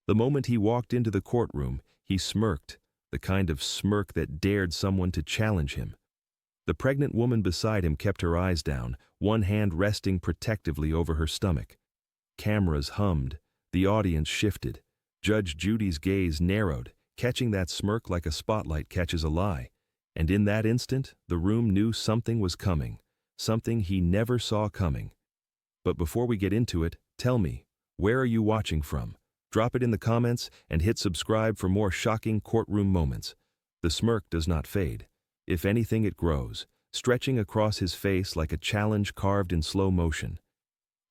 The moment he walked into the courtroom, he smirked, the kind of smirk that dared someone to challenge him. The pregnant woman beside him kept her eyes down, one hand resting protectively over her stomach. Cameras hummed, the audience shifted. Judge Judy's gaze narrowed, catching that smirk like a spotlight catches a lie. And in that instant, the room knew something was coming, something he never saw coming. But before we get into it, tell me, where are you watching from? Drop it in the comments and hit subscribe for more shocking courtroom moments. The smirk does not fade. If anything, it grows, stretching across his face like a challenge carved in slow motion.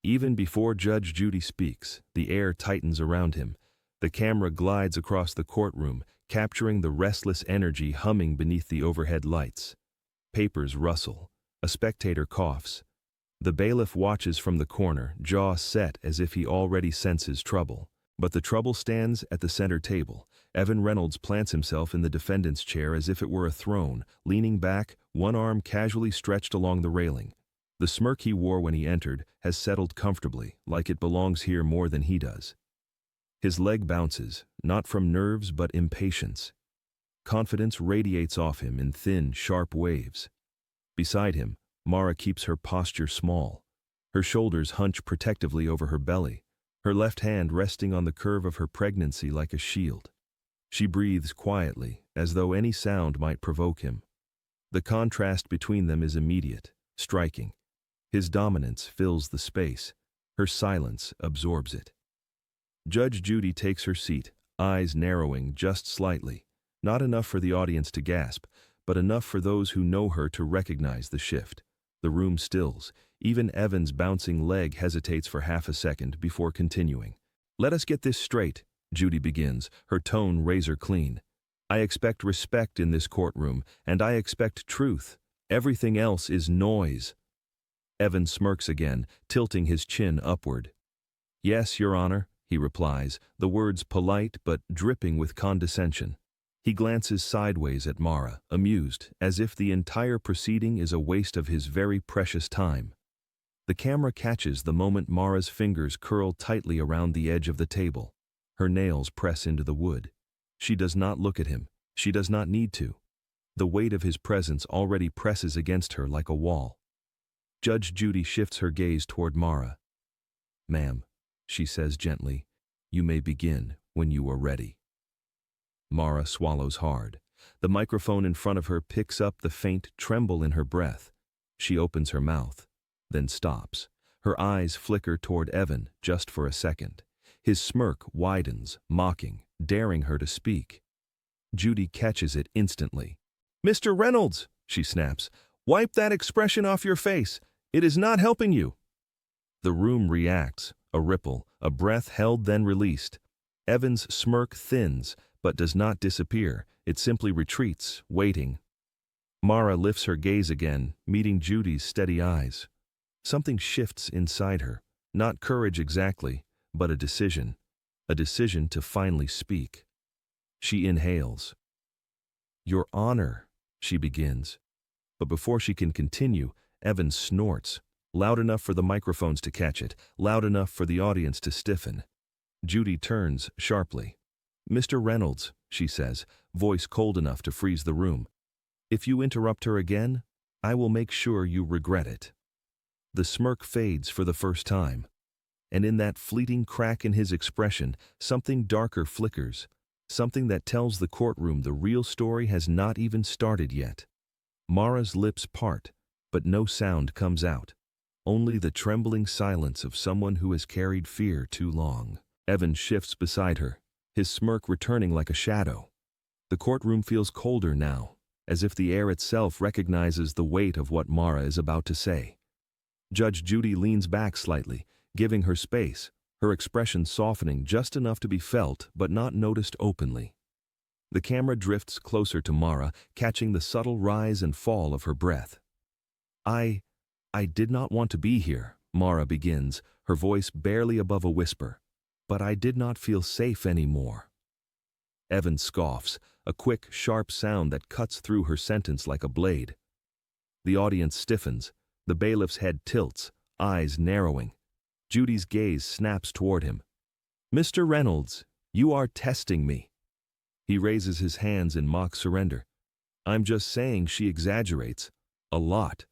Even before Judge Judy speaks, the air tightens around him. The camera glides across the courtroom, capturing the restless energy humming beneath the overhead lights. Papers rustle. A spectator coughs. The bailiff watches from the corner, jaw set as if he already senses trouble. But the trouble stands at the center table. Evan Reynolds plants himself in the defendant's chair as if it were a throne, leaning back, one arm casually stretched along the railing. The smirk he wore when he entered has settled comfortably, like it belongs here more than he does. His leg bounces, not from nerves but impatience. Confidence radiates off him in thin, sharp waves. Beside him, Mara keeps her posture small. Her shoulders hunch protectively over her belly, her left hand resting on the curve of her pregnancy like a shield. She breathes quietly, as though any sound might provoke him. The contrast between them is immediate, striking. His dominance fills the space. Her silence absorbs it. Judge Judy takes her seat, eyes narrowing just slightly, not enough for the audience to gasp, but enough for those who know her to recognize the shift. The room stills. Even Evan's bouncing leg hesitates for half a second before continuing. "Let us get this straight," Judy begins, her tone razor clean. "I expect respect in this courtroom, and I expect truth. Everything else is noise." Evan smirks again, tilting his chin upward. "Yes, Your Honor," he replies, the words polite but dripping with condescension. He glances sideways at Mara, amused, as if the entire proceeding is a waste of his very precious time. The camera catches the moment Mara's fingers curl tightly around the edge of the table. Her nails press into the wood. She does not look at him. She does not need to. The weight of his presence already presses against her like a wall. Judge Judy shifts her gaze toward Mara. "Ma'am," she says gently, "you may begin when you are ready." Mara swallows hard. The microphone in front of her picks up the faint tremble in her breath. She opens her mouth, then stops. Her eyes flicker toward Evan just for a second. His smirk widens, mocking, daring her to speak. Judy catches it instantly. "Mr. Reynolds," she snaps, "wipe that expression off your face. It is not helping you." The room reacts, a ripple, a breath held then released. Evan's smirk thins, but does not disappear. It simply retreats, waiting. Mara lifts her gaze again, meeting Judy's steady eyes. Something shifts inside her, not courage exactly, but a decision to finally speak. She inhales. "Your Honor," she begins. But before she can continue, Evan snorts, loud enough for the microphones to catch it, loud enough for the audience to stiffen. Judy turns sharply. "Mr. Reynolds," she says, voice cold enough to freeze the room, "if you interrupt her again, I will make sure you regret it." The smirk fades for the first time, and in that fleeting crack in his expression, something darker flickers, something that tells the courtroom the real story has not even started yet. Mara's lips part, but no sound comes out, only the trembling silence of someone who has carried fear too long. Evan shifts beside her, his smirk returning like a shadow. The courtroom feels colder now, as if the air itself recognizes the weight of what Mara is about to say. Judge Judy leans back slightly, giving her space, her expression softening just enough to be felt but not noticed openly. The camera drifts closer to Mara, catching the subtle rise and fall of her breath. I did not want to be here," Mara begins, her voice barely above a whisper. "But I did not feel safe anymore." Evan scoffs, a quick, sharp sound that cuts through her sentence like a blade. The audience stiffens, the bailiff's head tilts, eyes narrowing. Judy's gaze snaps toward him. "Mr. Reynolds, You are testing me. He raises his hands in mock surrender. I'm just saying she exaggerates. A lot.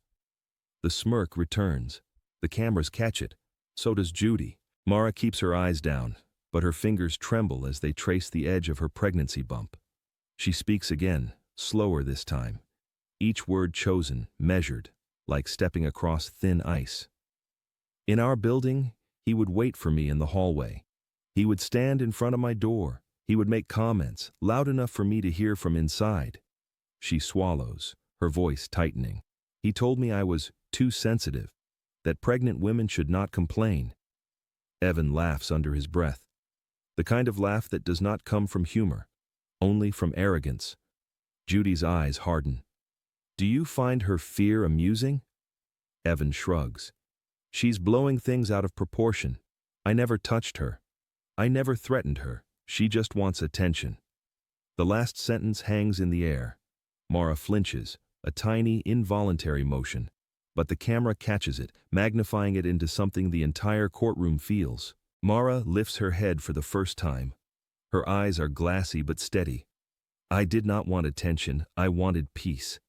The smirk returns. The cameras catch it. So does Judy. Mara keeps her eyes down, but her fingers tremble as they trace the edge of her pregnancy bump. She speaks again, slower this time. Each word chosen, measured, like stepping across thin ice. In our building, he would wait for me in the hallway. He would stand in front of my door. He would make comments, loud enough for me to hear from inside. She swallows, her voice tightening. He told me I was too sensitive, that pregnant women should not complain. Evan laughs under his breath. The kind of laugh that does not come from humor, only from arrogance. Judy's eyes harden. Do you find her fear amusing? Evan shrugs. She's blowing things out of proportion. I never touched her. I never threatened her. She just wants attention. The last sentence hangs in the air. Mara flinches, a tiny, involuntary motion. But the camera catches it, magnifying it into something the entire courtroom feels. Mara lifts her head for the first time. Her eyes are glassy but steady. I did not want attention, I wanted peace.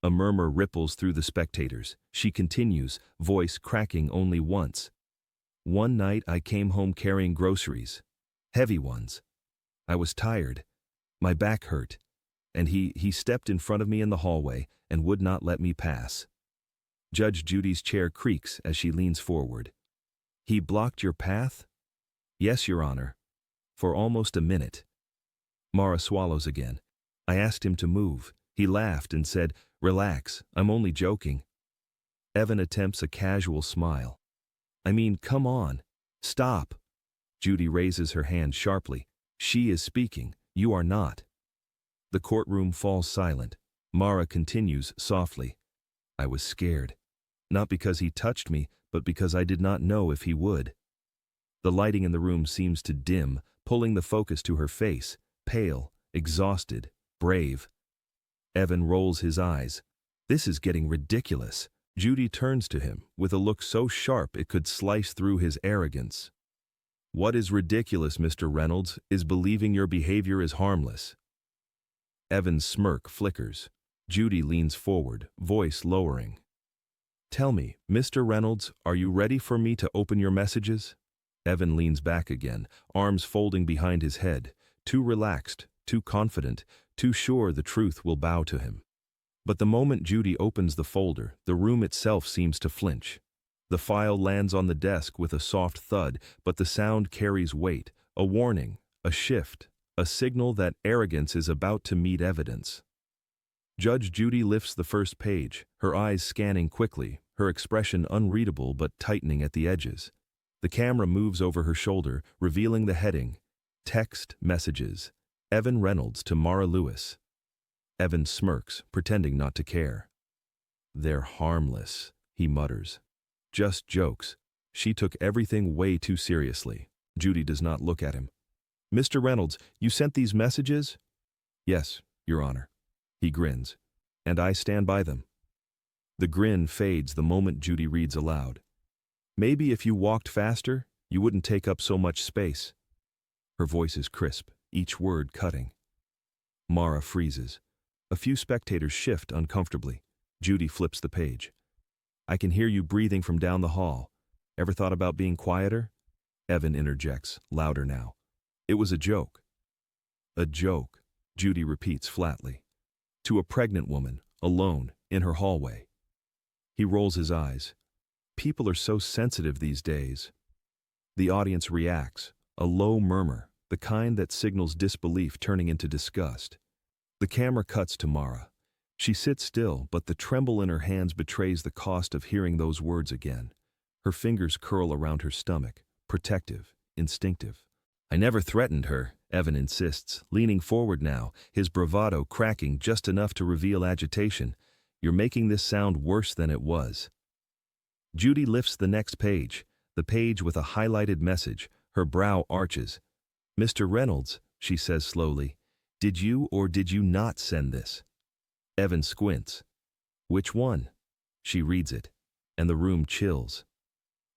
A murmur ripples through the spectators. She continues, voice cracking only once. One night I came home carrying groceries. Heavy ones. I was tired. My back hurt. And he stepped in front of me in the hallway and would not let me pass. Judge Judy's chair creaks as she leans forward. He blocked your path? Yes, Your Honor. For almost a minute. Mara swallows again. I asked him to move. He laughed and said, Relax, I'm only joking. Evan attempts a casual smile. I mean, come on. Stop. Judy raises her hand sharply. She is speaking. You are not. The courtroom falls silent. Mara continues softly. I was scared. Not because he touched me, but because I did not know if he would. The lighting in the room seems to dim, pulling the focus to her face, pale, exhausted, brave. Evan rolls his eyes. This is getting ridiculous. Judy turns to him, with a look so sharp it could slice through his arrogance. What is ridiculous, Mr. Reynolds, is believing your behavior is harmless. Evan's smirk flickers. Judy leans forward, voice lowering. Tell me, Mr. Reynolds, are you ready for me to open your messages? Evan leans back again, arms folding behind his head, too relaxed, too confident, too sure the truth will bow to him. But the moment Judy opens the folder, the room itself seems to flinch. The file lands on the desk with a soft thud, but the sound carries weight, a warning, a shift, a signal that arrogance is about to meet evidence. Judge Judy lifts the first page, her eyes scanning quickly, her expression unreadable but tightening at the edges. The camera moves over her shoulder, revealing the heading, Text Messages, Evan Reynolds to Mara Lewis. Evan smirks, pretending not to care. They're harmless, he mutters. Just jokes. She took everything way too seriously. Judy does not look at him. Mr. Reynolds, you sent these messages? Yes, Your Honor. He grins. And I stand by them. The grin fades the moment Judy reads aloud. Maybe if you walked faster, you wouldn't take up so much space. Her voice is crisp, each word cutting. Mara freezes. A few spectators shift uncomfortably. Judy flips the page. I can hear you breathing from down the hall. Ever thought about being quieter? Evan interjects, louder now. It was a joke. A joke, Judy repeats flatly. To a pregnant woman, alone, in her hallway. He rolls his eyes. People are so sensitive these days. The audience reacts, a low murmur, the kind that signals disbelief turning into disgust. The camera cuts to Mara. She sits still, but the tremble in her hands betrays the cost of hearing those words again. Her fingers curl around her stomach, protective, instinctive. I never threatened her, Evan insists, leaning forward now, his bravado cracking just enough to reveal agitation. You're making this sound worse than it was. Judy lifts the next page, the page with a highlighted message. Her brow arches. Mr. Reynolds, she says slowly, did you or did you not send this? Evan squints. Which one? She reads it, and the room chills.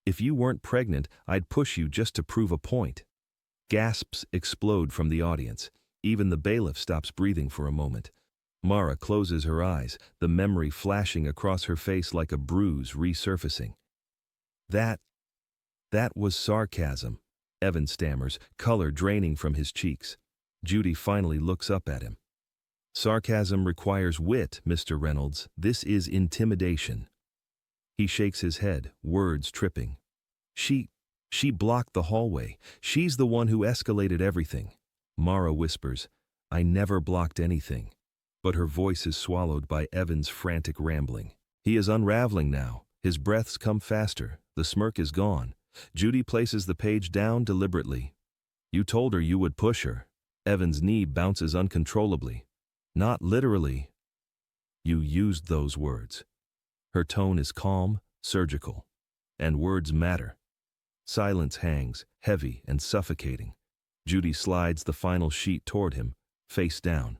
If you weren't pregnant, I'd push you just to prove a point. Gasps explode from the audience. Even the bailiff stops breathing for a moment. Mara closes her eyes, the memory flashing across her face like a bruise resurfacing. That was sarcasm, Evan stammers, color draining from his cheeks. Judy finally looks up at him. Sarcasm requires wit, Mr. Reynolds. This is intimidation. He shakes his head, words tripping. She blocked the hallway. She's the one who escalated everything. Mara whispers, I never blocked anything. But her voice is swallowed by Evan's frantic rambling. He is unraveling now. His breaths come faster. The smirk is gone. Judy places the page down deliberately. You told her you would push her. Evan's knee bounces uncontrollably. Not literally. You used those words. Her tone is calm, surgical. And words matter. Silence hangs, heavy and suffocating. Judy slides the final sheet toward him, face down.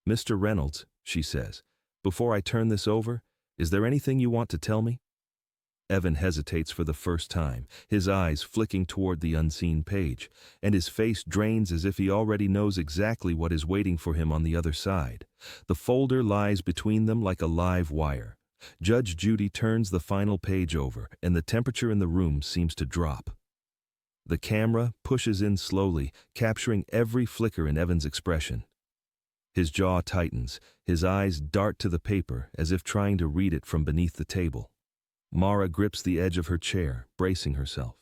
Mr. Reynolds, she says, before I turn this over, is there anything you want to tell me? Evan hesitates for the first time, his eyes flicking toward the unseen page, and his face drains as if he already knows exactly what is waiting for him on the other side. The folder lies between them like a live wire. Judge Judy turns the final page over, and the temperature in the room seems to drop. The camera pushes in slowly, capturing every flicker in Evan's expression. His jaw tightens, his eyes dart to the paper as if trying to read it from beneath the table. Mara grips the edge of her chair, bracing herself.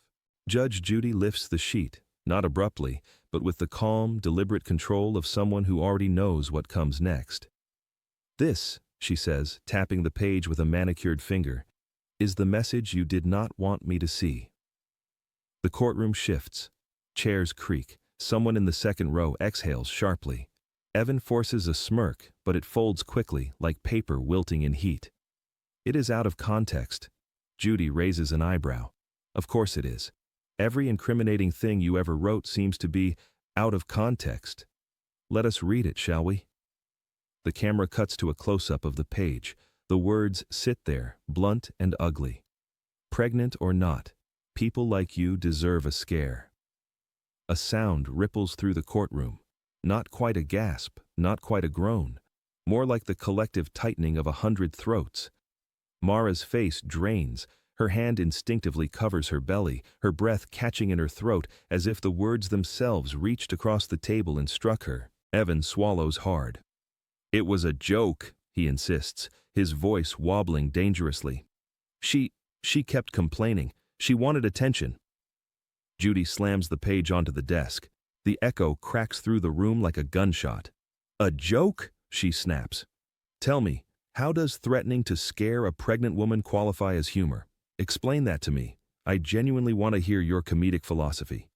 Judge Judy lifts the sheet, not abruptly, but with the calm, deliberate control of someone who already knows what comes next. This, she says, tapping the page with a manicured finger, is the message you did not want me to see. The courtroom shifts. Chairs creak. Someone in the second row exhales sharply. Evan forces a smirk, but it folds quickly, like paper wilting in heat. It is out of context. Judy raises an eyebrow. Of course it is. Every incriminating thing you ever wrote seems to be out of context. Let us read it, shall we? The camera cuts to a close-up of the page. The words sit there, blunt and ugly. Pregnant or not, people like you deserve a scare. A sound ripples through the courtroom. Not quite a gasp, not quite a groan. More like the collective tightening of 100 throats. Mara's face drains. Her hand instinctively covers her belly, her breath catching in her throat as if the words themselves reached across the table and struck her. Evan swallows hard. It was a joke, he insists, his voice wobbling dangerously. She kept complaining. She wanted attention. Judy slams the page onto the desk. The echo cracks through the room like a gunshot. A joke? She snaps. Tell me, how does threatening to scare a pregnant woman qualify as humor? Explain that to me. I genuinely want to hear your comedic philosophy.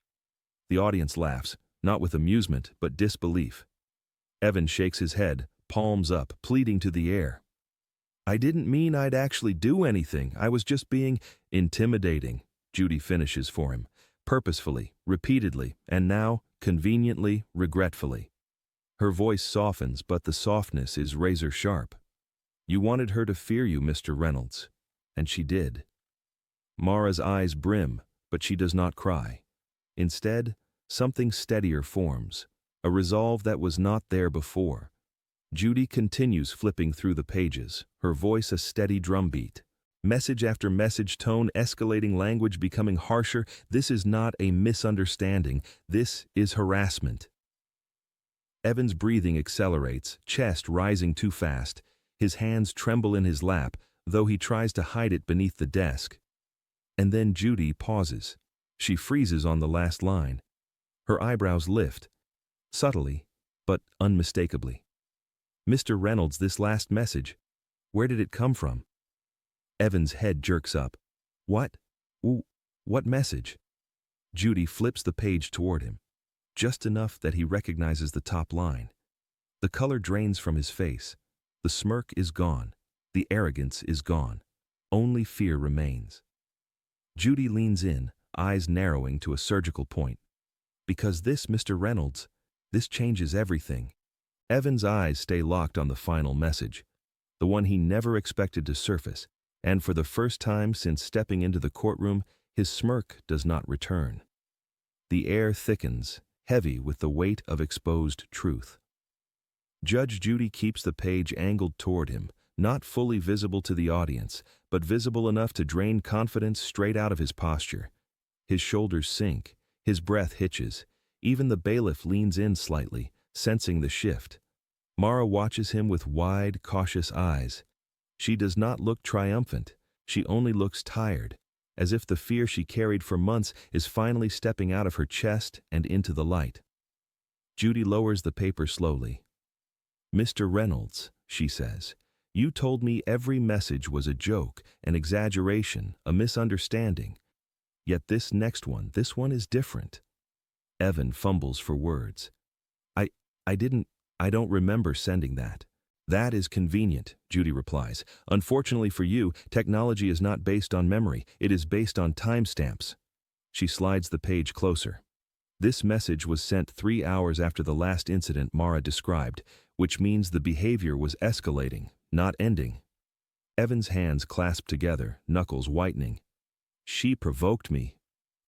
The audience laughs, not with amusement, but disbelief. Evan shakes his head, palms up, pleading to the air. I didn't mean I'd actually do anything. I was just being intimidating, Judy finishes for him, purposefully, repeatedly, and now, conveniently, regretfully. Her voice softens, but the softness is razor sharp. You wanted her to fear you, Mr. Reynolds. And she did. Mara's eyes brim, but she does not cry. Instead, something steadier forms, a resolve that was not there before. Judy continues flipping through the pages, her voice a steady drumbeat. Message after message, tone escalating, language becoming harsher. This is not a misunderstanding. This is harassment. Evan's breathing accelerates, chest rising too fast. His hands tremble in his lap, though he tries to hide it beneath the desk. And then Judy pauses. She freezes on the last line. Her eyebrows lift, subtly, but unmistakably. Mr. Reynolds, this last message, where did it come from? Evan's head jerks up. What? What message? Judy flips the page toward him, just enough that he recognizes the top line. The color drains from his face. The smirk is gone. The arrogance is gone. Only fear remains. Judy leans in, eyes narrowing to a surgical point. Because this, Mr. Reynolds, this changes everything. Evan's eyes stay locked on the final message, the one he never expected to surface, and for the first time since stepping into the courtroom, his smirk does not return. The air thickens, heavy with the weight of exposed truth. Judge Judy keeps the page angled toward him, not fully visible to the audience, but visible enough to drain confidence straight out of his posture. His shoulders sink, his breath hitches. Even the bailiff leans in slightly, sensing the shift. Mara watches him with wide, cautious eyes. She does not look triumphant. She only looks tired, as if the fear she carried for months is finally stepping out of her chest and into the light. Judy lowers the paper slowly. "Mr. Reynolds," she says, "you told me every message was a joke, an exaggeration, a misunderstanding. Yet this one is different." Evan fumbles for words. I don't remember sending that." "That is convenient," Judy replies. "Unfortunately for you, technology is not based on memory, it is based on timestamps." She slides the page closer. "This message was sent 3 hours after the last incident Mara described, which means the behavior was escalating, not ending." Evan's hands clasp together, knuckles whitening. "She provoked me."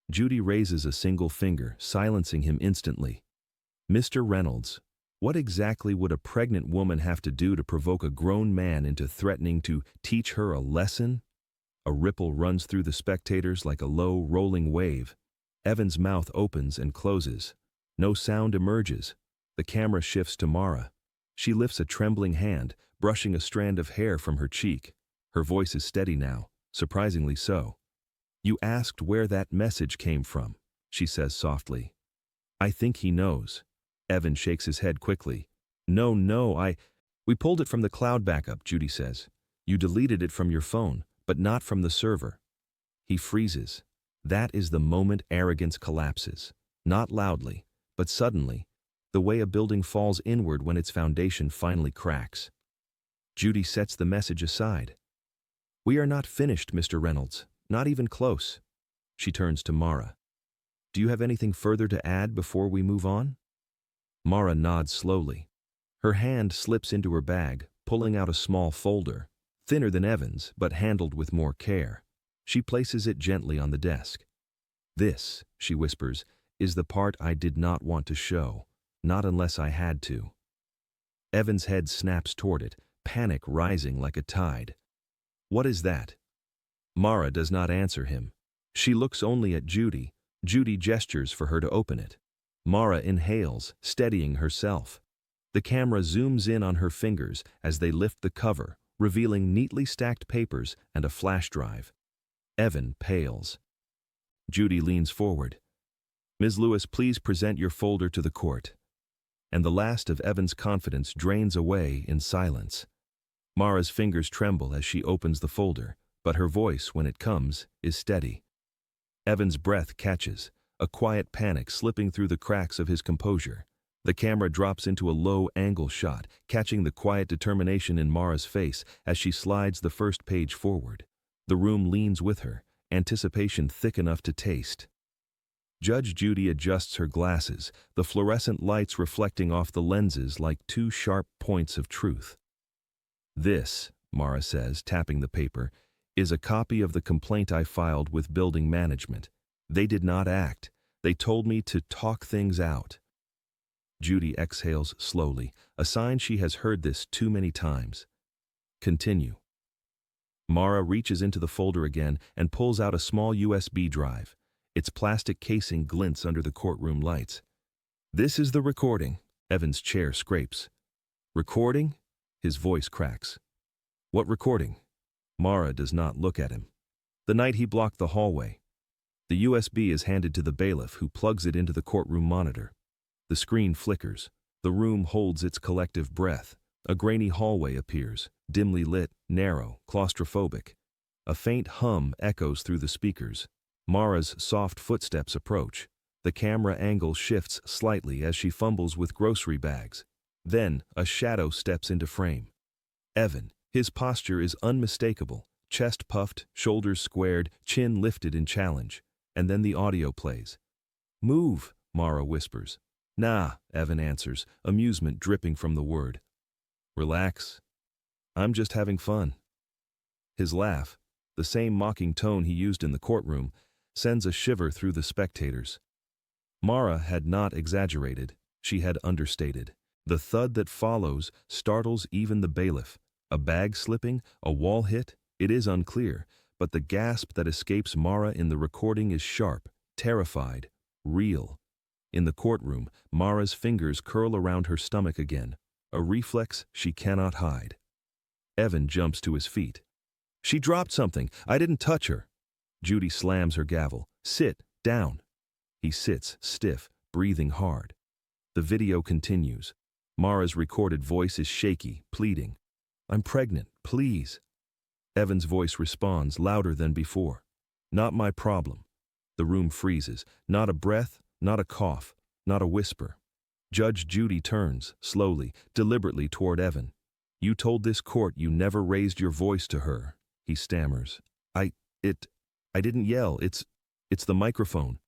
Judy raises a single finger, silencing him instantly. "Mr. Reynolds, what exactly would a pregnant woman have to do to provoke a grown man into threatening to teach her a lesson?" A ripple runs through the spectators like a low, rolling wave. Evan's mouth opens and closes. No sound emerges. The camera shifts to Mara. She lifts a trembling hand, brushing a strand of hair from her cheek. Her voice is steady now, surprisingly so. "You asked where that message came from," she says softly. "I think he knows." Evan shakes his head quickly. No, We pulled it from the cloud backup," Judy says. "You deleted it from your phone, but not from the server." He freezes. That is the moment arrogance collapses. Not loudly, but suddenly, the way a building falls inward when its foundation finally cracks. Judy sets the message aside. "We are not finished, Mr. Reynolds. Not even close." She turns to Mara. "Do you have anything further to add before we move on?" Mara nods slowly. Her hand slips into her bag, pulling out a small folder, thinner than Evan's, but handled with more care. She places it gently on the desk. "This," she whispers, "is the part I did not want to show, not unless I had to." Evan's head snaps toward it, panic rising like a tide. "What is that?" Mara does not answer him. She looks only at Judy. Judy gestures for her to open it. Mara inhales, steadying herself. The camera zooms in on her fingers as they lift the cover, revealing neatly stacked papers and a flash drive. Evan pales. Judy leans forward. "Ms. Lewis, please present your folder to the court." And the last of Evan's confidence drains away in silence. Mara's fingers tremble as she opens the folder, but her voice, when it comes, is steady. Evan's breath catches, a quiet panic slipping through the cracks of his composure. The camera drops into a low-angle shot, catching the quiet determination in Mara's face as she slides the first page forward. The room leans with her, anticipation thick enough to taste. Judge Judy adjusts her glasses, the fluorescent lights reflecting off the lenses like two sharp points of truth. "This," Mara says, tapping the paper, "is a copy of the complaint I filed with building management. They did not act. They told me to talk things out." Judy exhales slowly, a sign she has heard this too many times. "Continue." Mara reaches into the folder again and pulls out a small USB drive. Its plastic casing glints under the courtroom lights. "This is the recording." Evan's chair scrapes. "Recording?" His voice cracks. "What recording?" Mara does not look at him. "The night he blocked the hallway." The USB is handed to the bailiff, who plugs it into the courtroom monitor. The screen flickers. The room holds its collective breath. A grainy hallway appears, dimly lit, narrow, claustrophobic. A faint hum echoes through the speakers. Mara's soft footsteps approach. The camera angle shifts slightly as she fumbles with grocery bags. Then, a shadow steps into frame. Evan. His posture is unmistakable. Chest puffed, shoulders squared, chin lifted in challenge. And then the audio plays. "Move," Mara whispers. "Nah," Evan answers, amusement dripping from the word. "Relax. I'm just having fun." His laugh, the same mocking tone he used in the courtroom, sends a shiver through the spectators. Mara had not exaggerated, she had understated. The thud that follows startles even the bailiff. A bag slipping, a wall hit, it is unclear, but the gasp that escapes Mara in the recording is sharp, terrified, real. In the courtroom, Mara's fingers curl around her stomach again, a reflex she cannot hide. Evan jumps to his feet. "She dropped something. I didn't touch her." Judy slams her gavel. "Sit down." He sits, stiff, breathing hard. The video continues. Mara's recorded voice is shaky, pleading. "I'm pregnant, please." Evan's voice responds, louder than before. "Not my problem." The room freezes. Not a breath, not a cough, not a whisper. Judge Judy turns, slowly, deliberately toward Evan. "You told this court you never raised your voice to her," he stammers. I didn't yell, it's the microphone."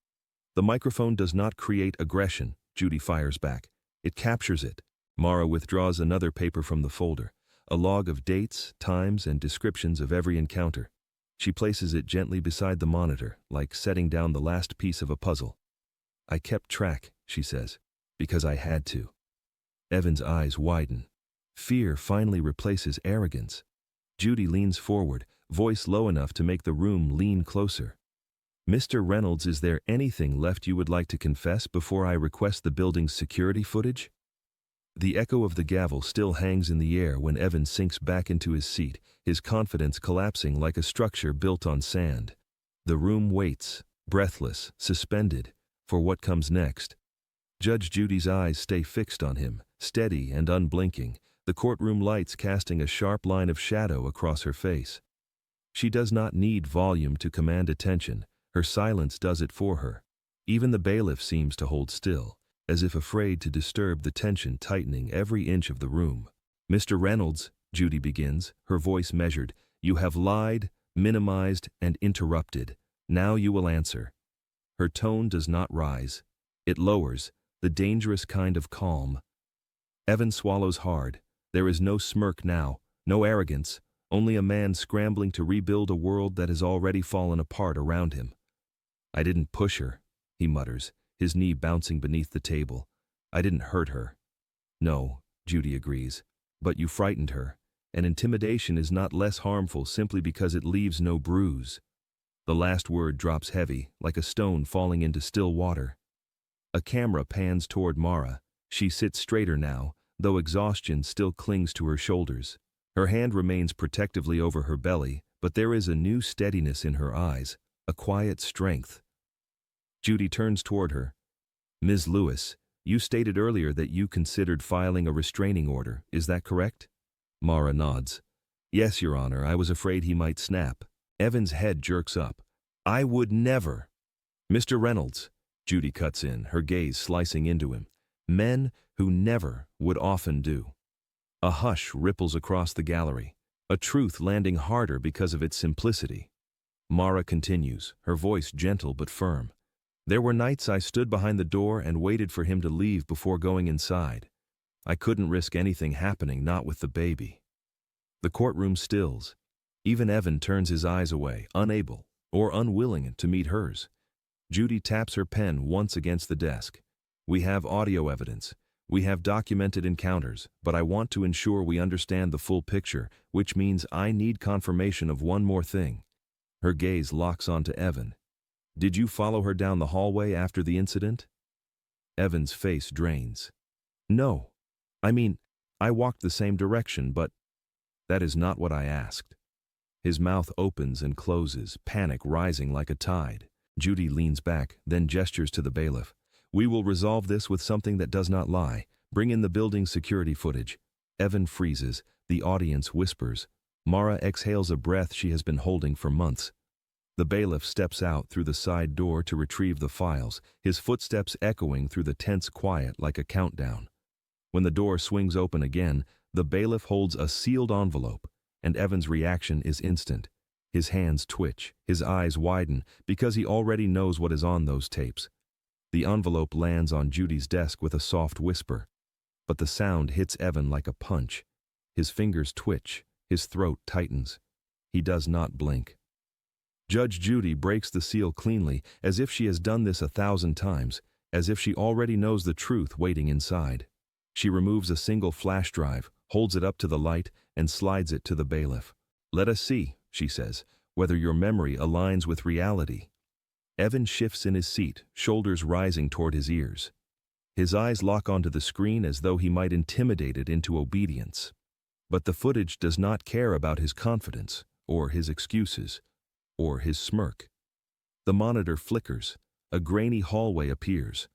"The microphone does not create aggression," Judy fires back. "It captures it." Mara withdraws another paper from the folder, a log of dates, times, and descriptions of every encounter. She places it gently beside the monitor, like setting down the last piece of a puzzle. "I kept track," she says, "because I had to." Evan's eyes widen. Fear finally replaces arrogance. Judy leans forward, voice low enough to make the room lean closer. "Mr. Reynolds, is there anything left you would like to confess before I request the building's security footage?" The echo of the gavel still hangs in the air when Evan sinks back into his seat, his confidence collapsing like a structure built on sand. The room waits, breathless, suspended, for what comes next. Judge Judy's eyes stay fixed on him, steady and unblinking, the courtroom lights casting a sharp line of shadow across her face. She does not need volume to command attention, her silence does it for her. Even the bailiff seems to hold still, as if afraid to disturb the tension tightening every inch of the room. "Mr. Reynolds," Judy begins, her voice measured, "you have lied, minimized, and interrupted. Now you will answer." Her tone does not rise. It lowers, the dangerous kind of calm. Evan swallows hard. There is no smirk now, no arrogance, only a man scrambling to rebuild a world that has already fallen apart around him. "I didn't push her," he mutters, his knee bouncing beneath the table. "I didn't hurt her." "No," Judy agrees, "but you frightened her, and intimidation is not less harmful simply because it leaves no bruise." The last word drops heavy, like a stone falling into still water. A camera pans toward Mara. She sits straighter now, though exhaustion still clings to her shoulders. Her hand remains protectively over her belly, but there is a new steadiness in her eyes, a quiet strength. Judy turns toward her. "Ms. Lewis, you stated earlier that you considered filing a restraining order, is that correct?" Mara nods. "Yes, Your Honor, I was afraid he might snap." Evan's head jerks up. "I would never." "Mr. Reynolds," Judy cuts in, her gaze slicing into him. "Men who never would often do." A hush ripples across the gallery, a truth landing harder because of its simplicity. Mara continues, her voice gentle but firm. "There were nights I stood behind the door and waited for him to leave before going inside. I couldn't risk anything happening, not with the baby." The courtroom stills. Even Evan turns his eyes away, unable or unwilling to meet hers. Judy taps her pen once against the desk. "We have audio evidence. We have documented encounters, but I want to ensure we understand the full picture, which means I need confirmation of one more thing." Her gaze locks onto Evan. "Did you follow her down the hallway after the incident?" Evan's face drains. "No. I walked the same direction, but that is not what I asked." His mouth opens and closes, panic rising like a tide. Judy leans back, then gestures to the bailiff. "We will resolve this with something that does not lie. Bring in the building's security footage." Evan freezes. The audience whispers. Mara exhales a breath she has been holding for months. The bailiff steps out through the side door to retrieve the files, his footsteps echoing through the tense quiet like a countdown. When the door swings open again, the bailiff holds a sealed envelope, and Evan's reaction is instant. His hands twitch, his eyes widen, because he already knows what is on those tapes. The envelope lands on Judy's desk with a soft whisper, but the sound hits Evan like a punch. His fingers twitch, his throat tightens. He does not blink. Judge Judy breaks the seal cleanly, as if she has done this 1,000 times. as if she already knows the truth waiting inside. She removes a single flash drive, holds it up to the light, and slides it to the bailiff. "Let us see," she says, "whether your memory aligns with reality." Evan shifts in his seat, shoulders rising toward his ears. His eyes lock onto the screen as though he might intimidate it into obedience. But the footage does not care about his confidence, or his excuses, or his smirk. The monitor flickers. A grainy hallway appears.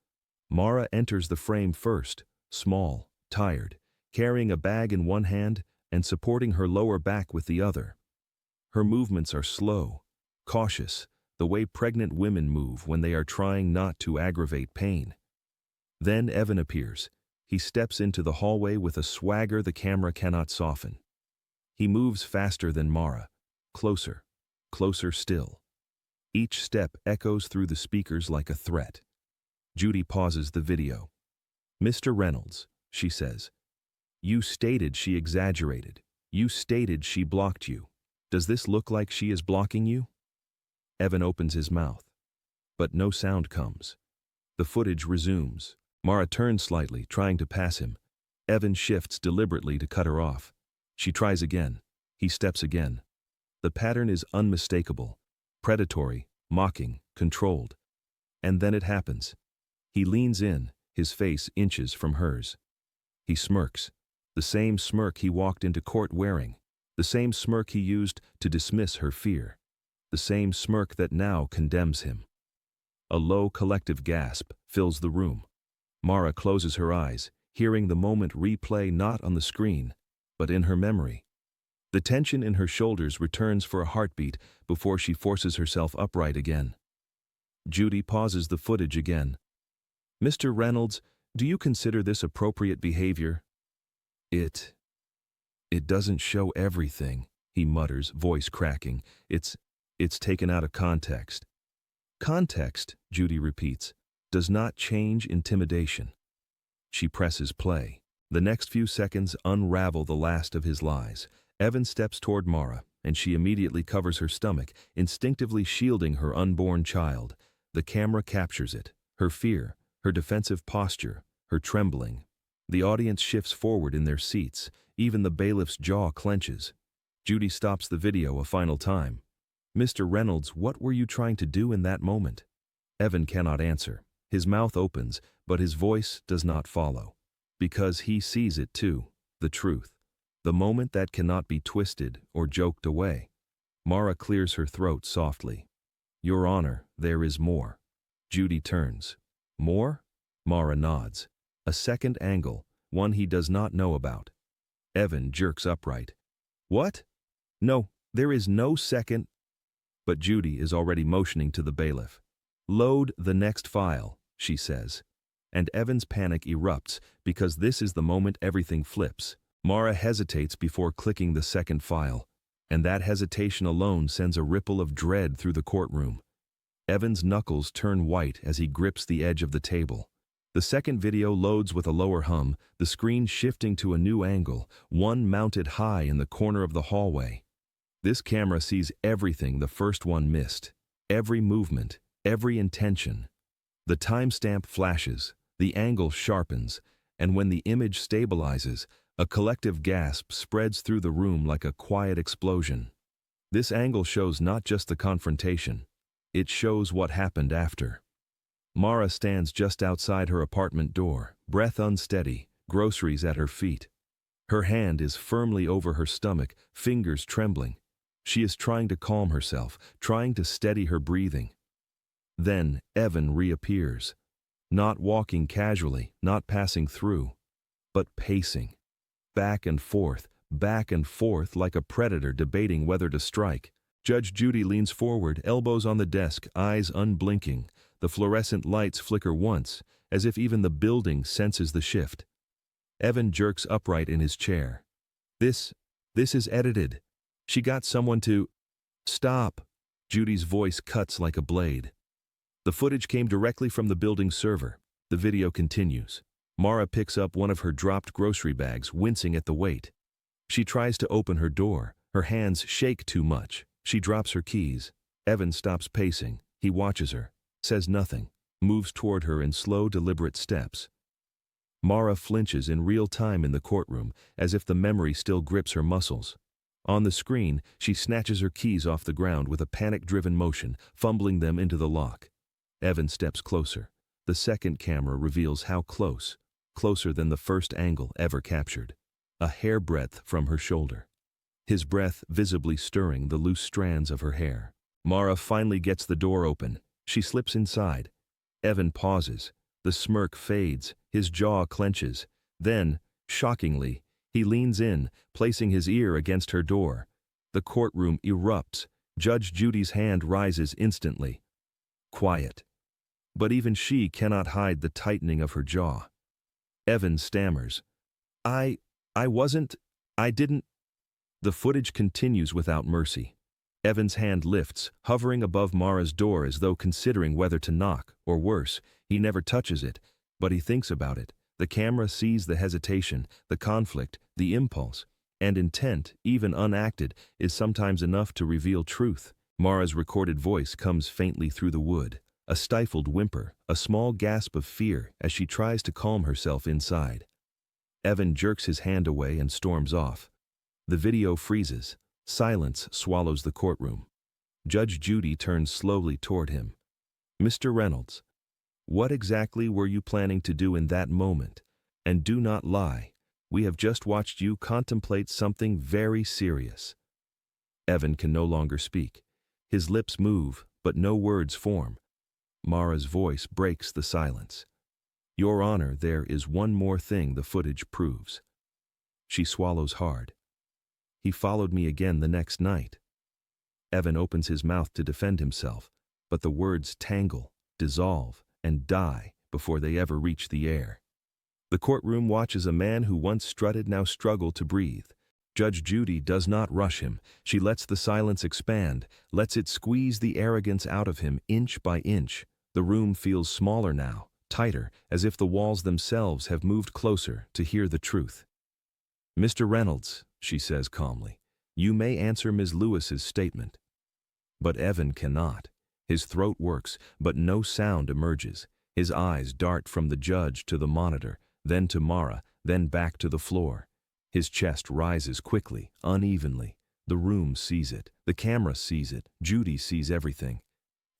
Mara enters the frame first, small, tired, carrying a bag in one hand and supporting her lower back with the other. Her movements are slow, cautious, the way pregnant women move when they are trying not to aggravate pain. Then Evan appears. He steps into the hallway with a swagger the camera cannot soften. He moves faster than Mara, closer, closer still. Each step echoes through the speakers like a threat. Judy pauses the video. "Mr. Reynolds," she says, "you stated she exaggerated. You stated she blocked you. Does this look like she is blocking you?" Evan opens his mouth, but no sound comes. The footage resumes. Mara turns slightly, trying to pass him. Evan shifts deliberately to cut her off. She tries again. He steps again. The pattern is unmistakable. Predatory, mocking, controlled. And then it happens. He leans in, his face inches from hers. He smirks. The same smirk he walked into court wearing. The same smirk he used to dismiss her fear. The same smirk that now condemns him. A low collective gasp fills the room. Mara closes her eyes, hearing the moment replay not on the screen, but in her memory. The tension in her shoulders returns for a heartbeat before she forces herself upright again. Judy pauses the footage again. "Mr. Reynolds, do you consider this appropriate behavior?" It doesn't show everything," he mutters, voice cracking. It's taken out of context." "Context," Judy repeats, "does not change intimidation." She presses play. The next few seconds unravel the last of his lies. Evan steps toward Mara, and she immediately covers her stomach, instinctively shielding her unborn child. The camera captures it, her fear, her defensive posture, her trembling. The audience shifts forward in their seats. Even the bailiff's jaw clenches. Judy stops the video a final time. "Mr. Reynolds, what were you trying to do in that moment?" Evan cannot answer. His mouth opens, but his voice does not follow. Because he sees it too, the truth. The moment that cannot be twisted or joked away. Mara clears her throat softly. "Your Honor, there is more." Judy turns. "More?" Mara nods. A second angle, one he does not know about. Evan jerks upright. "What? No, there is no second." But Judy is already motioning to the bailiff. "Load the next file," she says. And Evan's panic erupts because this is the moment everything flips. Mara hesitates before clicking the second file, and that hesitation alone sends a ripple of dread through the courtroom. Evan's knuckles turn white as he grips the edge of the table. The second video loads with a lower hum, the screen shifting to a new angle, one mounted high in the corner of the hallway. This camera sees everything the first one missed. Every movement, every intention. The timestamp flashes, the angle sharpens, and when the image stabilizes, a collective gasp spreads through the room like a quiet explosion. This angle shows not just the confrontation. It shows what happened after. Mara stands just outside her apartment door, breath unsteady, groceries at her feet. Her hand is firmly over her stomach, fingers trembling. She is trying to calm herself, trying to steady her breathing. Then Evan reappears. Not walking casually, not passing through, but pacing. Back and forth like a predator debating whether to strike. Judge Judy leans forward, elbows on the desk, eyes unblinking. The fluorescent lights flicker once, as if even the building senses the shift. Evan jerks upright in his chair. This is edited. She got someone to... Stop. Judy's voice cuts like a blade. The footage came directly from the building server. The video continues. Mara picks up one of her dropped grocery bags, wincing at the weight. She tries to open her door. Her hands shake too much. She drops her keys. Evan stops pacing. He watches her. Says nothing. moves toward her in slow, deliberate steps. Mara flinches in real time in the courtroom, as if the memory still grips her muscles. On the screen, she snatches her keys off the ground with a panic-driven motion, fumbling them into the lock. Evan steps closer. The second camera reveals how close, closer than the first angle ever captured. A hairbreadth from her shoulder. His breath visibly stirring the loose strands of her hair. Mara finally gets the door open. She slips inside. Evan pauses. The smirk fades. His jaw clenches. Then, shockingly, he leans in, placing his ear against her door. The courtroom erupts. Judge Judy's hand rises instantly. Quiet. But even she cannot hide the tightening of her jaw. Evan stammers. I didn't. The footage continues without mercy. Evan's hand lifts, hovering above Mara's door as though considering whether to knock, or worse, he never touches it, but he thinks about it. The camera sees the hesitation, the conflict, the impulse, and intent, even unacted, is sometimes enough to reveal truth. Mara's recorded voice comes faintly through the wood, a stifled whimper, a small gasp of fear as she tries to calm herself inside. Evan jerks his hand away and storms off. The video freezes. Silence swallows the courtroom. Judge Judy turns slowly toward him. Mr. Reynolds, what exactly were you planning to do in that moment? And do not lie. We have just watched you contemplate something very serious. Evan can no longer speak. His lips move, but no words form. Mara's voice breaks the silence. Your Honor, there is one more thing the footage proves. She swallows hard. He followed me again the next night. Evan opens his mouth to defend himself, but the words tangle, dissolve, and die before they ever reach the air. The courtroom watches a man who once strutted now struggle to breathe. Judge Judy does not rush him. She lets the silence expand, lets it squeeze the arrogance out of him inch by inch. The room feels smaller now, tighter, as if the walls themselves have moved closer to hear the truth. Mr. Reynolds, she says calmly, you may answer Ms. Lewis's statement. But Evan cannot. His throat works, but no sound emerges. His eyes dart from the judge to the monitor, then to Mara, then back to the floor. His chest rises quickly, unevenly. The room sees it. The camera sees it. Judy sees everything.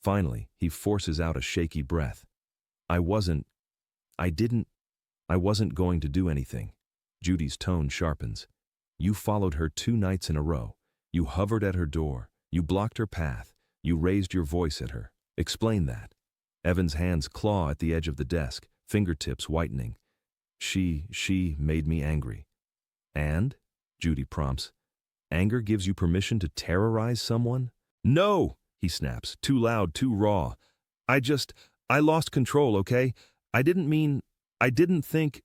Finally, he forces out a shaky breath. I wasn't going to do anything. Judy's tone sharpens. You followed her 2 nights in a row. You hovered at her door. You blocked her path. You raised your voice at her. Explain that. Evan's hands claw at the edge of the desk, fingertips whitening. She made me angry. And? Judy prompts. Anger gives you permission to terrorize someone? No, he snaps, too loud, too raw. I lost control, okay? I didn't think.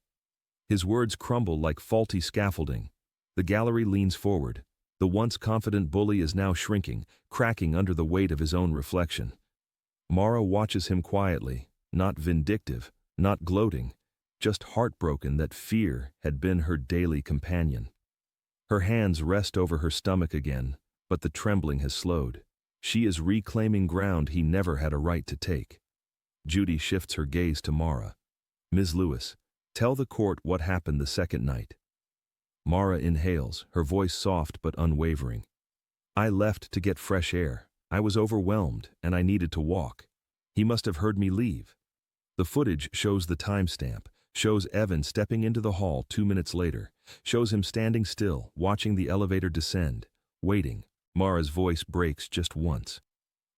His words crumble like faulty scaffolding. The gallery leans forward. The once confident bully is now shrinking, cracking under the weight of his own reflection. Mara watches him quietly, not vindictive, not gloating, just heartbroken that fear had been her daily companion. Her hands rest over her stomach again, but the trembling has slowed. She is reclaiming ground he never had a right to take. Judy shifts her gaze to Mara. Ms. Lewis, tell the court what happened the second night. Mara inhales, her voice soft but unwavering. I left to get fresh air. I was overwhelmed, and I needed to walk. He must have heard me leave. The footage shows the timestamp, shows Evan stepping into the hall 2 minutes later, shows him standing still, watching the elevator descend, waiting. Mara's voice breaks just once.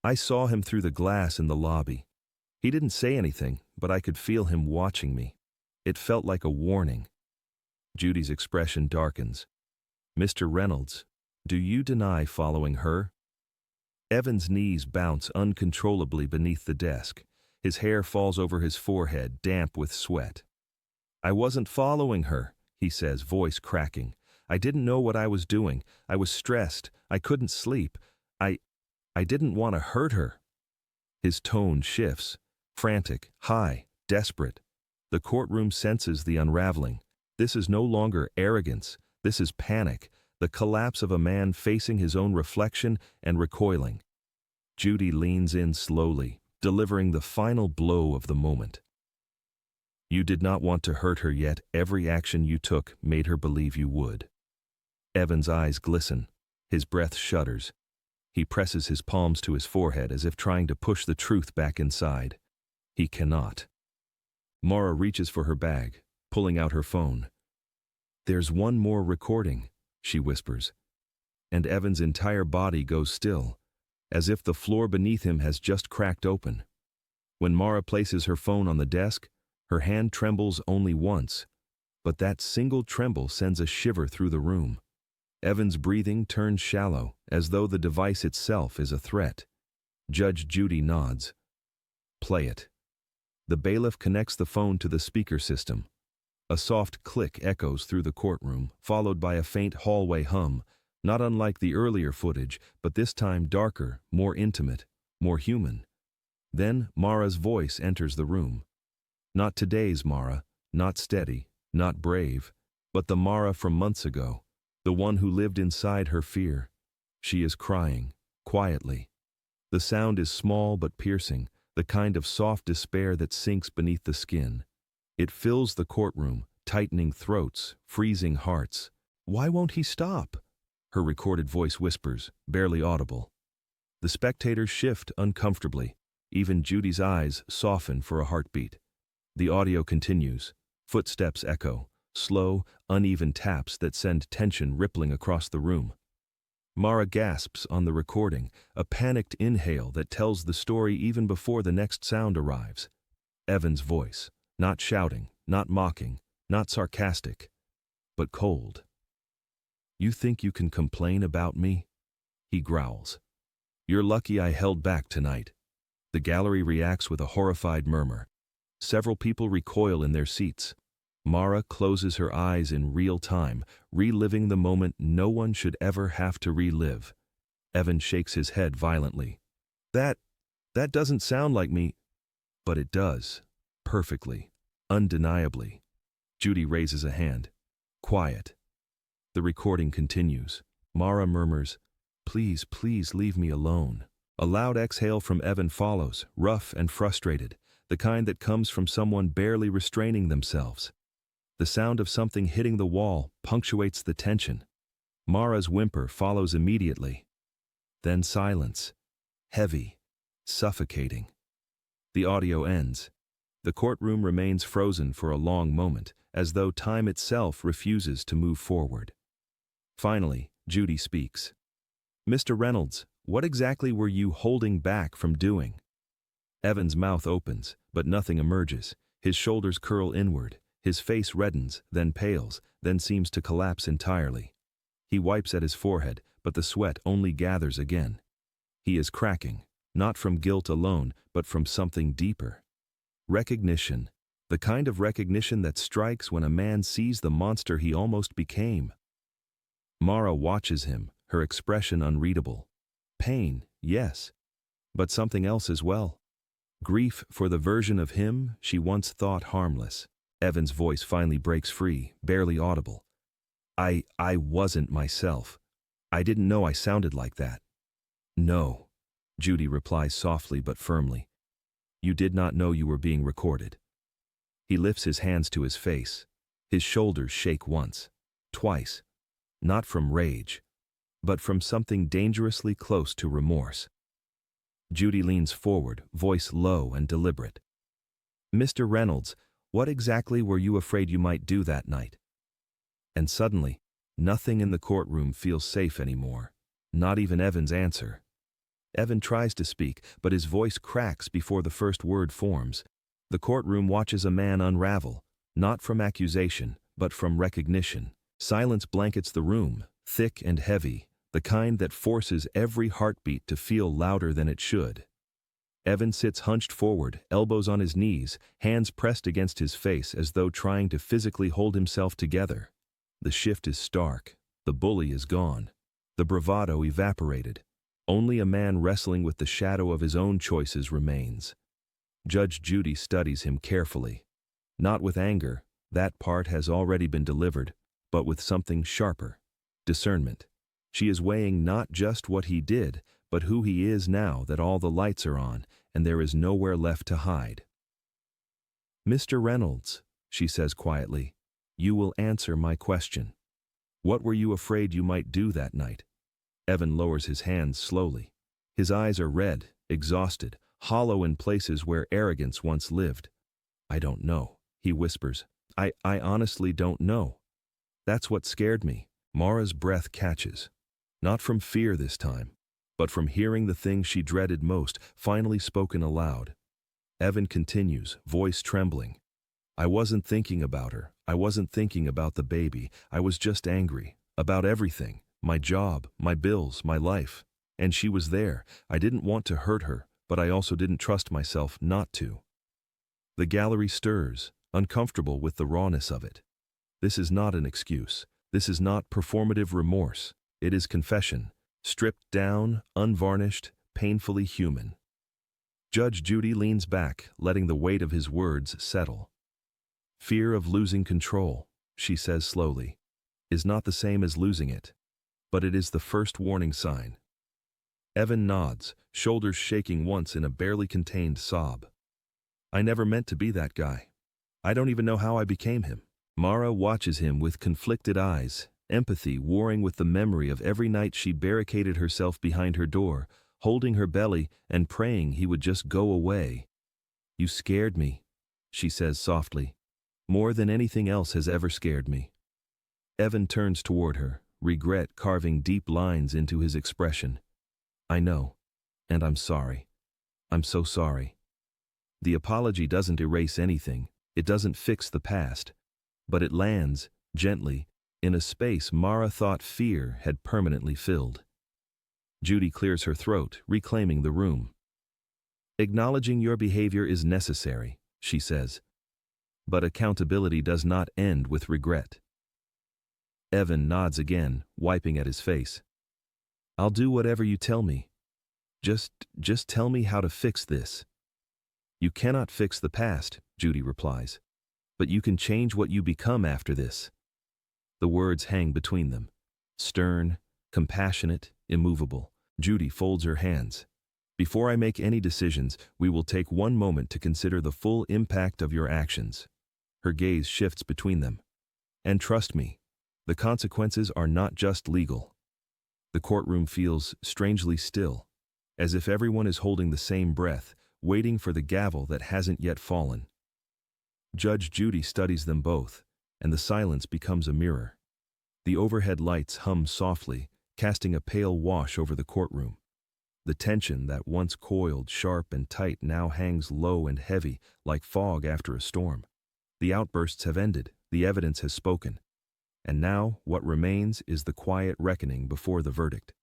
I saw him through the glass in the lobby. He didn't say anything, but I could feel him watching me. It felt like a warning. Judy's expression darkens. Mr. Reynolds, do you deny following her? Evan's knees bounce uncontrollably beneath the desk. His hair falls over his forehead, damp with sweat. I wasn't following her, he says, voice cracking. I didn't know what I was doing. I was stressed. I couldn't sleep. I didn't want to hurt her. His tone shifts, frantic, high, desperate. The courtroom senses the unraveling. This is no longer arrogance. This is panic, the collapse of a man facing his own reflection and recoiling. Judy leans in slowly, delivering the final blow of the moment. You did not want to hurt her, yet every action you took made her believe you would. Evan's eyes glisten. His breath shudders. He presses his palms to his forehead as if trying to push the truth back inside. He cannot. Mara reaches for her bag, pulling out her phone. "There's one more recording," she whispers. And Evan's entire body goes still, as if the floor beneath him has just cracked open. When Mara places her phone on the desk, her hand trembles only once, but that single tremble sends a shiver through the room. Evan's breathing turns shallow, as though the device itself is a threat. Judge Judy nods. "Play it." The bailiff connects the phone to the speaker system. A soft click echoes through the courtroom, followed by a faint hallway hum, not unlike the earlier footage, but this time darker, more intimate, more human. Then Mara's voice enters the room. Not today's Mara, not steady, not brave, but the Mara from months ago. The one who lived inside her fear. She is crying, quietly. The sound is small but piercing, the kind of soft despair that sinks beneath the skin. It fills the courtroom, tightening throats, freezing hearts. "Why won't he stop?" her recorded voice whispers, barely audible. The spectators shift uncomfortably. Even Judy's eyes soften for a heartbeat. The audio continues. Footsteps echo. Slow, uneven taps that send tension rippling across the room. Mara gasps on the recording, a panicked inhale that tells the story even before the next sound arrives. Evan's voice, not shouting, not mocking, not sarcastic, but cold. "You think you can complain about me?" he growls. "You're lucky I held back tonight." The gallery reacts with a horrified murmur. Several people recoil in their seats. Mara closes her eyes in real time, reliving the moment no one should ever have to relive. Evan shakes his head violently. That doesn't sound like me." "But it does. Perfectly. Undeniably." Judy raises a hand. "Quiet." The recording continues. Mara murmurs, "Please, please leave me alone." A loud exhale from Evan follows, rough and frustrated, the kind that comes from someone barely restraining themselves. The sound of something hitting the wall punctuates the tension. Mara's whimper follows immediately. Then silence. Heavy. Suffocating. The audio ends. The courtroom remains frozen for a long moment, as though time itself refuses to move forward. Finally, Judy speaks. "Mr. Reynolds, what exactly were you holding back from doing?" Evan's mouth opens, but nothing emerges. His shoulders curl inward. His face reddens, then pales, then seems to collapse entirely. He wipes at his forehead, but the sweat only gathers again. He is cracking, not from guilt alone, but from something deeper. Recognition. The kind of recognition that strikes when a man sees the monster he almost became. Mara watches him, her expression unreadable. Pain, yes, but something else as well. Grief for the version of him she once thought harmless. Evan's voice finally breaks free, barely audible. I wasn't myself. I didn't know I sounded like that." "No," Judy replies softly but firmly. "You did not know you were being recorded." He lifts his hands to his face. His shoulders shake once, twice, not from rage, but from something dangerously close to remorse. Judy leans forward, voice low and deliberate. "Mr. Reynolds, what exactly were you afraid you might do that night?" And suddenly, nothing in the courtroom feels safe anymore, not even Evan's answer. Evan tries to speak, but his voice cracks before the first word forms. The courtroom watches a man unravel, not from accusation, but from recognition. Silence blankets the room, thick and heavy, the kind that forces every heartbeat to feel louder than it should. Evan sits hunched forward, elbows on his knees, hands pressed against his face as though trying to physically hold himself together. The shift is stark. The bully is gone. The bravado evaporated. Only a man wrestling with the shadow of his own choices remains. Judge Judy studies him carefully. Not with anger, that part has already been delivered, but with something sharper. Discernment. She is weighing not just what he did, but who he is now that all the lights are on, and there is nowhere left to hide. "Mr. Reynolds," she says quietly, "you will answer my question. What were you afraid you might do that night?" Evan lowers his hands slowly. His eyes are red, exhausted, hollow in places where arrogance once lived. "I don't know," he whispers. I honestly don't know. That's what scared me." Mara's breath catches. Not from fear this time, but from hearing the thing she dreaded most finally spoken aloud. Evan continues, voice trembling. "I wasn't thinking about her. I wasn't thinking about the baby. I was just angry. About everything. My job, my bills, my life. And she was there. I didn't want to hurt her, but I also didn't trust myself not to." The gallery stirs, uncomfortable with the rawness of it. This is not an excuse. This is not performative remorse. It is confession, stripped down, unvarnished, painfully human. Judge Judy leans back, letting the weight of his words settle. "Fear of losing control," she says slowly, "is not the same as losing it, but it is the first warning sign." Evan nods, shoulders shaking once in a barely contained sob. "I never meant to be that guy. I don't even know how I became him." Mara watches him with conflicted eyes, empathy warring with the memory of every night she barricaded herself behind her door, holding her belly and praying he would just go away. "You scared me," she says softly, "more than anything else has ever scared me." Evan turns toward her, regret carving deep lines into his expression. "I know, and I'm sorry. I'm so sorry." The apology doesn't erase anything. It doesn't fix the past, but it lands, gently, in a space Mara thought fear had permanently filled. Judy clears her throat, reclaiming the room. "Acknowledging your behavior is necessary," she says. "But accountability does not end with regret." Evan nods again, wiping at his face. "I'll do whatever you tell me. Just tell me how to fix this." "You cannot fix the past," Judy replies. "But you can change what you become after this." The words hang between them. Stern, compassionate, immovable. Judy folds her hands. "Before I make any decisions, we will take one moment to consider the full impact of your actions." Her gaze shifts between them. "And trust me, the consequences are not just legal." The courtroom feels strangely still, as if everyone is holding the same breath, waiting for the gavel that hasn't yet fallen. Judge Judy studies them both, and the silence becomes a mirror. The overhead lights hum softly, casting a pale wash over the courtroom. The tension that once coiled sharp and tight now hangs low and heavy, like fog after a storm. The outbursts have ended, the evidence has spoken. And now, what remains is the quiet reckoning before the verdict.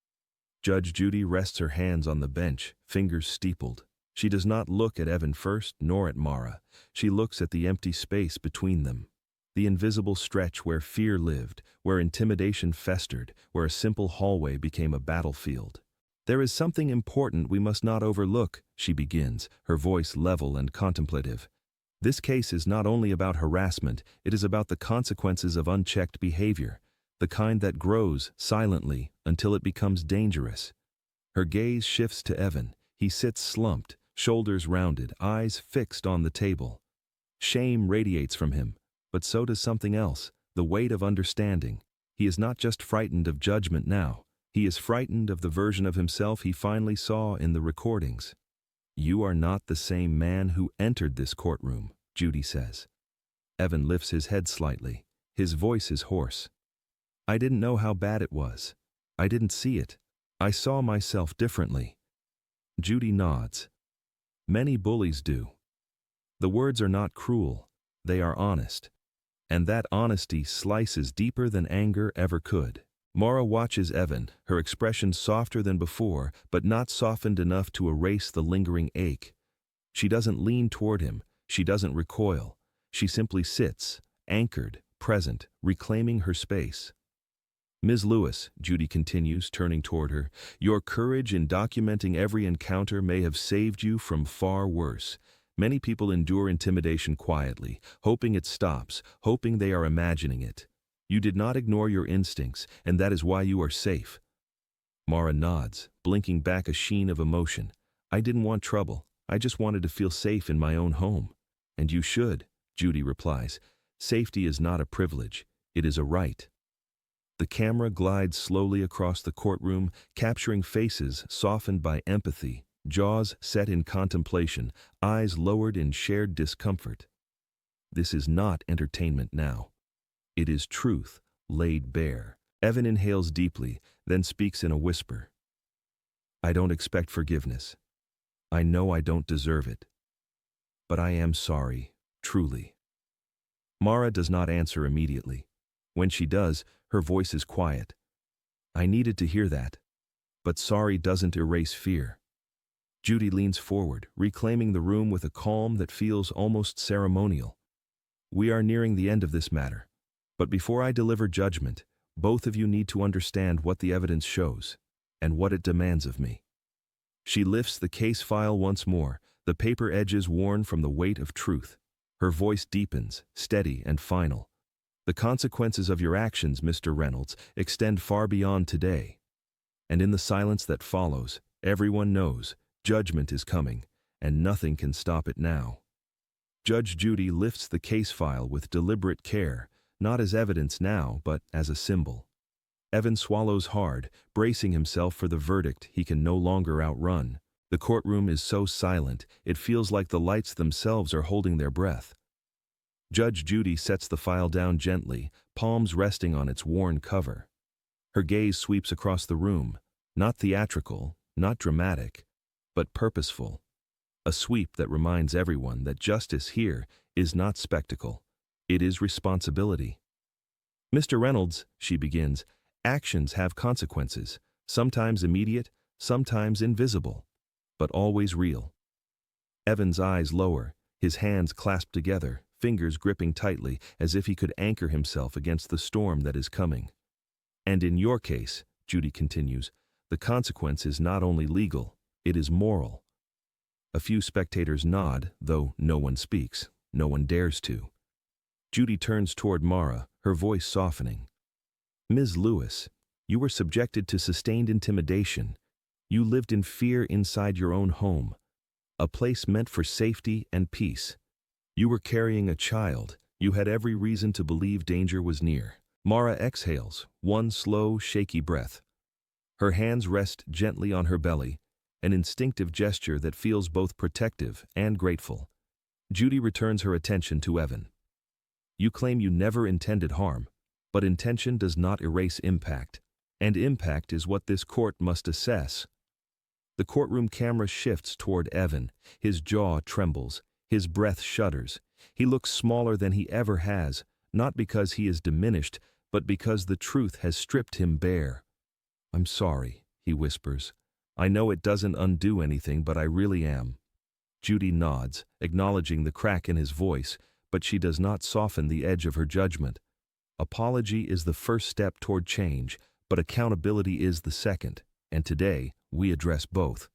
Judge Judy rests her hands on the bench, fingers steepled. She does not look at Evan first, nor at Mara. She looks at the empty space between them. The invisible stretch where fear lived, where intimidation festered, where a simple hallway became a battlefield. "There is something important we must not overlook," she begins, her voice level and contemplative. "This case is not only about harassment, it is about the consequences of unchecked behavior, the kind that grows silently until it becomes dangerous." Her gaze shifts to Evan. He sits slumped, shoulders rounded, eyes fixed on the table. Shame radiates from him, but so does something else, the weight of understanding. He is not just frightened of judgment now. He is frightened of the version of himself he finally saw in the recordings. "You are not the same man who entered this courtroom," Judy says. Evan lifts his head slightly. His voice is hoarse. "I didn't know how bad it was. I didn't see it. I saw myself differently." Judy nods. "Many bullies do." The words are not cruel. They are honest. And that honesty slices deeper than anger ever could. Mara watches Evan, her expression softer than before, but not softened enough to erase the lingering ache. She doesn't lean toward him. She doesn't recoil. She simply sits, anchored, present, reclaiming her space. "Ms. Lewis," Judy continues, turning toward her, "your courage in documenting every encounter may have saved you from far worse. Many people endure intimidation quietly, hoping it stops, hoping they are imagining it. You did not ignore your instincts, and that is why you are safe." Mara nods, blinking back a sheen of emotion. "I didn't want trouble. I just wanted to feel safe in my own home. And you should, Judy replies. Safety is not a privilege, it is a right. The camera glides slowly across the courtroom, capturing faces softened by empathy, jaws set in contemplation, eyes lowered in shared discomfort. This is not entertainment now. It is truth, laid bare. Evan inhales deeply, then speaks in a whisper. I don't expect forgiveness. I know I don't deserve it. But I am sorry, truly. Mara does not answer immediately. When she does, her voice is quiet. I needed to hear that. But sorry doesn't erase fear. Judy leans forward, reclaiming the room with a calm that feels almost ceremonial. We are nearing the end of this matter. But before I deliver judgment, both of you need to understand what the evidence shows, and what it demands of me. She lifts the case file once more, the paper edges worn from the weight of truth. Her voice deepens, steady and final. The consequences of your actions, Mr. Reynolds, extend far beyond today. And in the silence that follows, everyone knows judgment is coming, and nothing can stop it now. Judge Judy lifts the case file with deliberate care, not as evidence now, but as a symbol. Evan swallows hard, bracing himself for the verdict he can no longer outrun. The courtroom is so silent, it feels like the lights themselves are holding their breath. Judge Judy sets the file down gently, palms resting on its worn cover. Her gaze sweeps across the room, not theatrical, not dramatic, but purposeful. A sweep that reminds everyone that justice here is not spectacle. It is responsibility. Mr. Reynolds, she begins, actions have consequences, sometimes immediate, sometimes invisible, but always real. Evan's eyes lower, his hands clasped together, fingers gripping tightly as if he could anchor himself against the storm that is coming. And in your case, Judy continues, the consequence is not only legal, it is moral. A few spectators nod, though no one speaks, no one dares to. Judy turns toward Mara, her voice softening. Ms. Lewis, you were subjected to sustained intimidation. You lived in fear inside your own home, a place meant for safety and peace. You were carrying a child. You had every reason to believe danger was near. Mara exhales, one slow, shaky breath. Her hands rest gently on her belly, an instinctive gesture that feels both protective and grateful. Judy returns her attention to Evan. You claim you never intended harm, but intention does not erase impact, and impact is what this court must assess. The courtroom camera shifts toward Evan. His jaw trembles, his breath shudders. He looks smaller than he ever has, not because he is diminished, but because the truth has stripped him bare. I'm sorry, he whispers. I know it doesn't undo anything, but I really am. Judy nods, acknowledging the crack in his voice, but she does not soften the edge of her judgment. Apology is the first step toward change, but accountability is the second, and today we address both.